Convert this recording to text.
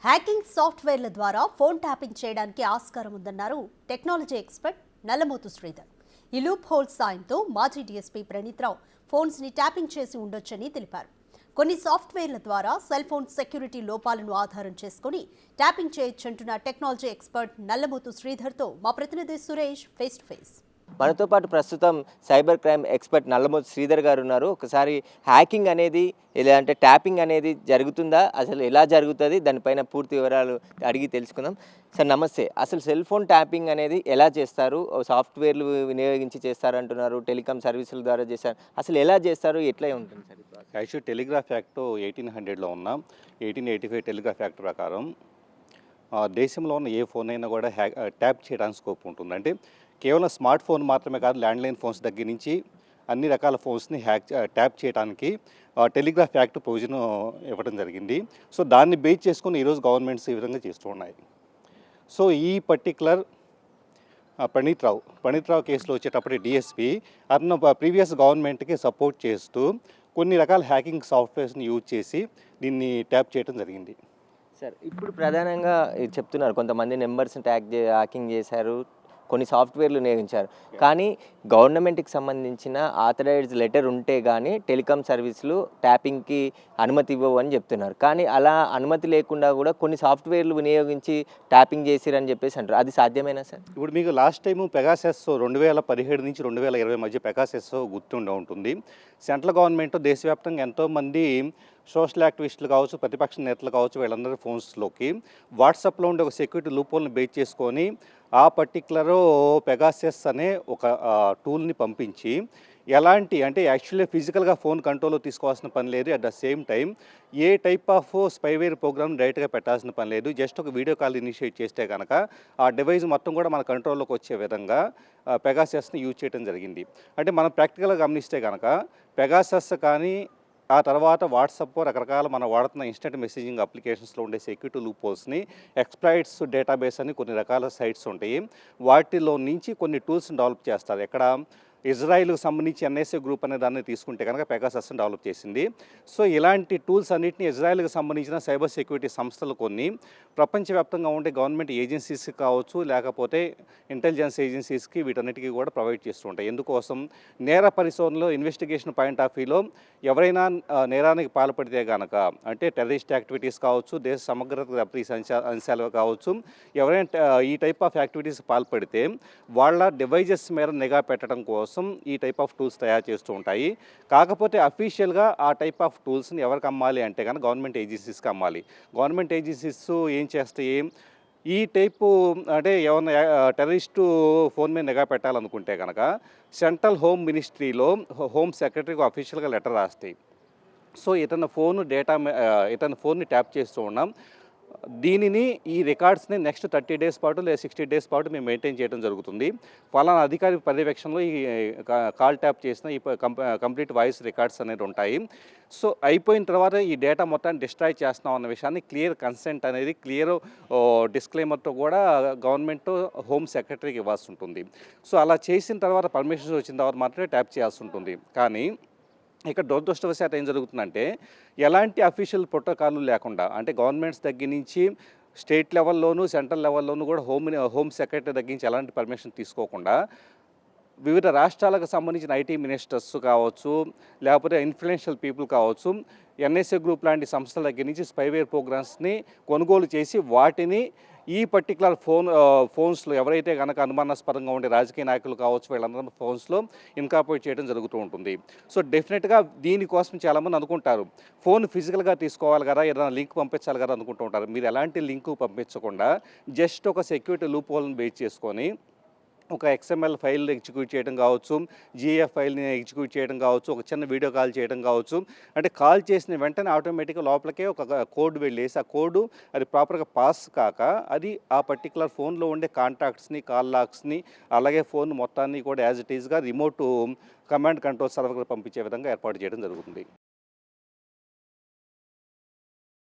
Hacking సాఫ్ట్వేర్ల ద్వారా phone tapping చేయడానికి ఆస్కారం ఉందన్నారు టెక్నాలజీ ఎక్స్పర్ట్ నల్లమోతు శ్రీధర్. ఈ లూప్ హోల్స్ సాయంతో మాజీ డీఎస్పీ ప్రణీత్ రావు ఫోన్స్ ని ట్యాపింగ్ చేసి ఉండొచ్చని తెలిపారు. కొన్ని సాఫ్ట్వేర్ల ద్వారా సెల్ ఫోన్ సెక్యూరిటీ లోపాలను ఆధారం చేసుకుని ట్యాపింగ్ చేయొచ్చంటున్న టెక్నాలజీ ఎక్స్పర్ట్ నల్లమోతు శ్రీధర్తో మా ప్రతినిధి సురేష్ ఫేస్ టు ఫేస్. మనతో పాటు ప్రస్తుతం cyber crime expert Nallamothu Sridhar గారు ఉన్నారు. ఒకసారి హ్యాకింగ్ అనేది లేదంటే ట్యాపింగ్ అనేది జరుగుతుందా, అసలు ఎలా జరుగుతుంది, దానిపైన పూర్తి వివరాలు అడిగి తెలుసుకుందాం. సార్ నమస్తే. అసలు సెల్ ఫోన్ ట్యాపింగ్ అనేది ఎలా చేస్తారు? సాఫ్ట్వేర్లు వినియోగించి చేస్తారంటున్నారు, టెలికాం సర్వీసుల ద్వారా చేస్తారు. అసలు ఎలా చేస్తారు, ఎట్లా ఉంటుంది సార్? యాక్చువల్ టెలిగ్రాఫ్ యాక్ట్ 1800లో ఉన్న 1885 టెలిగ్రాఫ్ యాక్ట్ ప్రకారం దేశంలో ఉన్న ఏ ఫోన్ అయినా కూడా ట్యాప్ చేయడానికి స్కోప్ ఉంటుంది. అంటే కేవలం స్మార్ట్ ఫోన్ మాత్రమే కాదు, ల్యాండ్లైన్ ఫోన్స్ దగ్గర నుంచి అన్ని రకాల ఫోన్స్ని ట్యాప్ చేయడానికి టెలిగ్రాఫ్ యాక్ట్ ప్రొవిజన్ ఇవ్వడం జరిగింది. సో దాన్ని బేస్ చేసుకుని ఈరోజు గవర్నమెంట్స్ ఈ విధంగా చేస్తూ ఉన్నాయి. సో ఈ పర్టికులర్ ప్రణీత్ రావు కేసులో వచ్చేటప్పటి డిఎస్పీ అతను ప్రీవియస్ గవర్నమెంట్కి సపోర్ట్ చేస్తూ కొన్ని రకాల హ్యాకింగ్ సాఫ్ట్వేర్స్ని యూజ్ చేసి దీన్ని ట్యాప్ చేయడం జరిగింది. సార్ ఇప్పుడు ప్రధానంగా చెప్తున్నారు, కొంతమంది నెంబర్స్ని హ్యాకింగ్ చేశారు, కొన్ని సాఫ్ట్వేర్లు వినియోగించారు. కానీ గవర్నమెంట్కి సంబంధించిన ఆథరైజ్డ్ లెటర్ ఉంటే కానీ టెలికాం సర్వీసులు ట్యాపింగ్కి అనుమతి ఇవ్వవు అని చెప్తున్నారు. కానీ అలా అనుమతి లేకుండా కూడా కొన్ని సాఫ్ట్వేర్లు వినియోగించి ట్యాపింగ్ చేసిరని చెప్పేసి అంటారు. అది సాధ్యమేనా సార్? ఇప్పుడు మీకు లాస్ట్ టైము పెగాసెస్ 2017 నుంచి 2020 మధ్య పెగాసెస్ గుర్తుండే ఉంటుంది. సెంట్రల్ గవర్నమెంట్ దేశవ్యాప్తంగా ఎంతోమంది సోషల్ యాక్టివిస్టులు కావచ్చు, ప్రతిపక్ష నేతలు కావచ్చు, వీళ్ళందరి ఫోన్స్లోకి వాట్సాప్లో ఉండే ఒక సెక్యూరిటీ లూప్హోల్ని బేస్ చేసుకొని ఆ పర్టికులర్ పెగాసెస్ అనే ఒక టూల్ని పంపించి ఎలాంటి అంటే యాక్చువల్లీ ఫిజికల్గా ఫోన్ కంట్రోల్లో తీసుకోవాల్సిన పని లేదు. At the same time a type of spyware program డైరెక్ట్గా పెట్టాల్సిన పని లేదు. జస్ట్ ఒక వీడియో కాల్ ఇనిషియేట్ చేస్తే కనుక ఆ డివైస్ మొత్తం కూడా మన కంట్రోల్లోకి వచ్చే విధంగా పెగాసెస్ని యూజ్ చేయడం జరిగింది. అంటే మనం ప్రాక్టికల్గా గమనిస్తే కనుక పెగాసెస్ కానీ ఆ తర్వాత వాట్సాప్ రకరకాల మనం వాడుతున్న ఇన్స్టెంట్ మెసేజింగ్ అప్లికేషన్స్లో ఉండే సెక్యూరిటీ లూప్ హోల్స్ని ఎక్స్ప్లాయిట్స్ డేటాబేస్ అని కొన్ని రకాల సైట్స్ ఉంటాయి. వాటిలో నుంచి కొన్ని టూల్స్ని డెవలప్ చేస్తారు. ఎక్కడ ఇజ్రాయిల్కి సంబంధించి ఎన్ఎస్ఏ గ్రూప్ అనే దాన్ని తీసుకుంటే కనుక పెగాసస్ని డెవలప్ చేసింది. సో ఇలాంటి టూల్స్ అన్నింటినీ ఇజ్రాయిల్కి సంబంధించిన సైబర్ సెక్యూరిటీ సంస్థలు కొన్ని ప్రపంచవ్యాప్తంగా ఉండే గవర్నమెంట్ ఏజెన్సీస్కి కావచ్చు, లేకపోతే ఇంటెలిజెన్స్ ఏజెన్సీస్కి వీటన్నిటికీ కూడా ప్రొవైడ్ చేస్తూ ఉంటాయి. ఎందుకోసం నేర పరిశోధనలో ఇన్వెస్టిగేషన్ పాయింట్ ఆఫ్ వ్యూలో ఎవరైనా నేరానికి పాల్పడితే కనుక, అంటే టెర్రరిస్ట్ యాక్టివిటీస్ కావచ్చు, దేశ సమగ్రత దెబ్బతీసే అంశాలు కావచ్చు, ఎవరైనా ఈ టైప్ ఆఫ్ యాక్టివిటీస్ పాల్పడితే వాళ్ళ డివైజెస్ మీద నిఘా పెట్టడం కోసం ఈ టైప్ ఆఫ్ టూల్స్ తయారు చేస్తూ ఉంటాయి. కాకపోతే అఫీషియల్గా ఆ టైప్ ఆఫ్ టూల్స్ని ఎవరికి అమ్మాలి అంటే కనుక గవర్నమెంట్ ఏజెన్సీస్కి అమ్మాలి. గవర్నమెంట్ ఏజెన్సీస్ ఏం చేస్తాయి, ఈ టైపు అంటే ఏమన్నా టెర్రరిస్టు ఫోన్ మీద నిఘా పెట్టాలనుకుంటే కనుక సెంట్రల్ హోమ్ మినిస్ట్రీలో హోమ్ సెక్రటరీకి అఫీషియల్గా లెటర్ రాస్తాయి. సో ఇతని ఫోన్ని ట్యాప్ చేస్తూ ఉన్నాం, దీనిని ఈ రికార్డ్స్ని నెక్స్ట్ 30 డేస్ పాటు లేదా 60 డేస్ పాటు మేము మెయింటైన్ చేయడం జరుగుతుంది. ఫలానా అధికారి పర్యవేక్షణలో ఈ కాల్ ట్యాప్ చేసిన ఈ కంప్లీట్ వాయిస్ రికార్డ్స్ అనేది ఉంటాయి. సో అయిపోయిన తర్వాత ఈ డేటా మొత్తాన్ని డిస్ట్రాయ్ చేస్తున్నాం అన్న విషయాన్ని క్లియర్ కన్సెంట్ అనేది క్లియర్ డిస్క్లైమర్తో కూడా గవర్నమెంట్ హోమ్ సెక్రటరీకి ఇవ్వాల్సి ఉంటుంది. సో అలా చేసిన తర్వాత పర్మిషన్స్ వచ్చిన తర్వాత మాత్రమే ట్యాప్ చేయాల్సి ఉంటుంది. కానీ ఇక్కడ దురదృష్టవశాత్తు ఏం జరుగుతుందంటే ఎలాంటి అఫీషియల్ ప్రోటోకాల్ లేకుండా, అంటే గవర్నమెంట్స్ దగ్గర నుంచి స్టేట్ లెవెల్లోనూ సెంట్రల్ లెవెల్లోనూ కూడా హోమ్ సెక్రటరీ దగ్గర నుంచి ఎలాంటి పర్మిషన్ తీసుకోకుండా వివిధ రాష్ట్రాలకు సంబంధించిన ఐటీ మినిస్టర్స్ కావచ్చు, లేకపోతే ఇన్ఫ్లుయెన్షియల్ పీపుల్ కావచ్చు, ఎన్ఎస్ఏ గ్రూప్ లాంటి సంస్థల దగ్గర నుంచి స్పైవేర్ ప్రోగ్రామ్స్ని కొనుగోలు చేసి వాటిని ఈ పర్టికులర్ ఫోన్స్లో ఎవరైతే కనుక అనుమానాస్పదంగా ఉండే రాజకీయ నాయకులు కావచ్చు, వీళ్ళందరూ ఫోన్స్లో ఇన్కార్పొరేట్ చేయడం జరుగుతూ ఉంటుంది. సో డెఫినెట్గా దీనికోసం చాలామంది అనుకుంటారు, ఫోన్ ఫిజికల్గా తీసుకోవాలి కదా, ఏదైనా లింక్ పంపించాలి కదా అనుకుంటూ ఉంటారు. మీరు ఎలాంటి లింక్ పంపించకుండా జస్ట్ ఒక సెక్యూరిటీ లూప్ హోల్ని బేస్ చేసుకొని ఒక XML ఫైల్ని ఎగ్జిక్యూట్ చేయడం కావచ్చు, GIF ఫైల్ని ఎగ్జిక్యూట్ చేయడం కావచ్చు, ఒక చిన్న వీడియో కాల్ చేయడం కావచ్చు. అంటే కాల్ చేసిన వెంటనే ఆటోమేటిక్గా లోపలికే ఒక కోడ్ వెళ్ళేసి ఆ కోడ్ అది ప్రాపర్గా పాస్ కాక అది ఆ పర్టికులర్ ఫోన్లో ఉండే కాంటాక్ట్స్ని, కాల్ లాగ్స్ని, అలాగే ఫోన్ మొత్తాన్ని కూడా యాజ్ ఇట్ ఈస్గా రిమోట్ కమాండ్ కంట్రోల్ సర్వర్కి పంపించే విధంగా ఏర్పాటు చేయడం జరుగుతుంది.